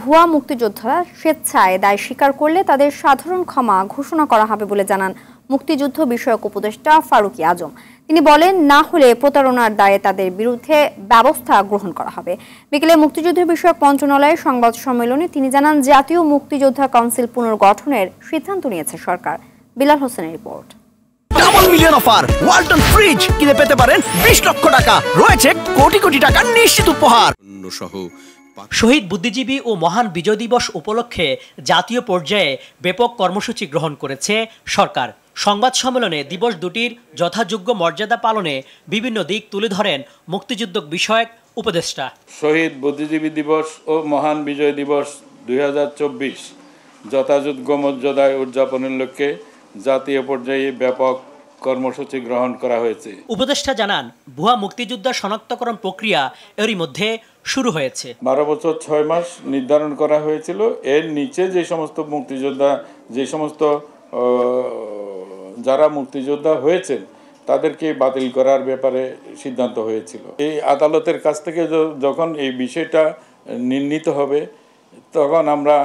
ভুয়া মুক্তিযোদ্ধারা স্বেচ্ছায় দায় স্বীকার করলে তাদের সাধারণ ক্ষমা ঘোষণা করা হবে বলে জানান মুক্তিযুদ্ধ বিষয়ক উপদেষ্টা ফারুকী আজম। তিনি বলেন, না হলে প্রতারণার দায়ে তাদের বিরুদ্ধে ব্যবস্থা গ্রহণ করা হবে। বিকেলে মুক্তিযুদ্ধ বিষয়ক মন্ত্রণালয়ের সংবাদ সম্মেলনে তিনি জানান, জাতীয় মুক্তিযোদ্ধা কাউন্সিল পুনর্গঠনের সিদ্ধান্ত নিয়েছে সরকার। বিলাল হোসেনের report. Double million offer Walton fridge কিনে পেতে পারেন 20 লক্ষ টাকা, রয়েছে কোটি কোটি টাকার নিশ্চিত উপহার সহ। শহীদ বুদ্ধিজীবী ও মহান বিজয় দিবস উপলক্ষে জাতীয় পর্যায়ে ব্যাপক কর্মসূচি গ্রহণ করেছে সরকার। সংবাদ সম্মেলনে দিবস দুটির যথাযোগ্য মর্যাদা পালনে বিভিন্ন দিক তুলে ধরেন মুক্তিযুদ্ধ বিষয়ক উপদেষ্টা। শহীদ বুদ্ধিজীবী দিবস ও মহান বিজয় দিবস 2024 যথাযোগ্য মর্যাদায় উদযাপনের লক্ষ্যে জাতীয় পর্যায়ে ব্যাপক কর্মসূচি গ্রহণ করা হয়েছে। উপদেষ্টা জানান, ভুয়া মুক্তিযোদ্ধা শনাক্তকরণ প্রক্রিয়া এরই মধ্যে শুরু হয়েছে। 12 বছর 6 মাস নির্ধারণ করা হয়েছিল। এর নিচে যে সমস্ত মুক্তিযোদ্ধা, যে সমস্ত যারা মুক্তিযোদ্ধা হয়েছেন তাদেরকে বাতিল করার ব্যাপারে সিদ্ধান্ত হয়েছিল। এই আদালতের কাছ থেকে যখন এই বিষয়টা নির্ণীত হবে তখন আমরা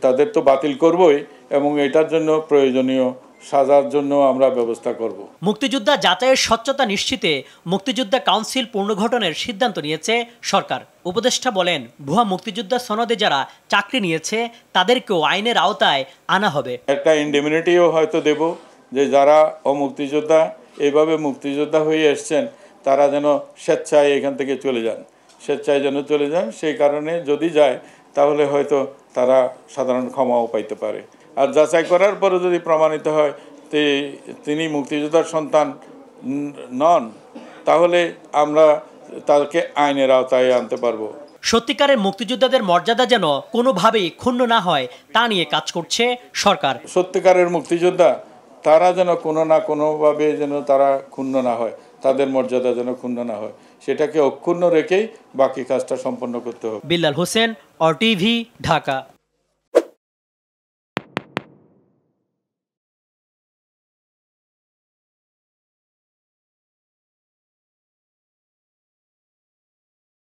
তাদের তো বাতিল করবই এবং এটার জন্য প্রয়োজনীয় সাজার জন্য আমরা ব্যবস্থা করব। মুক্তিযোদ্ধা যাচাইয়ের স্বচ্ছতা নিশ্চিতে মুক্তিযোদ্ধা কাউন্সিল পুনর্গঠনের সিদ্ধান্ত নিয়েছে সরকার। উপদেষ্টা বলেন, ভুয়া মুক্তিযোদ্ধা সনদে যারা চাকরি নিয়েছে তাদেরকেও আইনের আওতায় আনা হবে। একটা ইন্ডেমনিটিও হয়তো দেব, যে যারা অমুক্তিযোদ্ধা এইভাবে মুক্তিযোদ্ধা হয়ে এসছেন তারা যেন স্বেচ্ছায় এখান থেকে চলে যান, স্বেচ্ছায় যেন চলে যান। সেই কারণে যদি যায় তাহলে হয়তো তারা সাধারণ ক্ষমাও পাইতে পারে। আর যাচাই করার পরে যদি প্রমাণিত হয় তিনি মুক্তিযোদ্ধার সন্তান নন, তাহলে আমরা তাকে আইনের আওতায় আনতে পারবো। সত্যিকারের মুক্তিযোদ্ধাদের মর্যাদা যেন কোনোভাবেই ক্ষুণ্ণ না হয় তা নিয়ে কাজ করছে সরকার। সত্যিকারের মুক্তিযোদ্ধা তারা যেন কোনো না কোনোভাবে যেন তারা ক্ষুণ্ণ না হয়, তাদের মর্যাদা যেন ক্ষুণ্ণ না হয়, সেটাকে অক্ষুণ্ণ রেখেই বাকি কাজটা সম্পন্ন করতে হবে। বিলাল হোসেন, RTV, ঢাকা।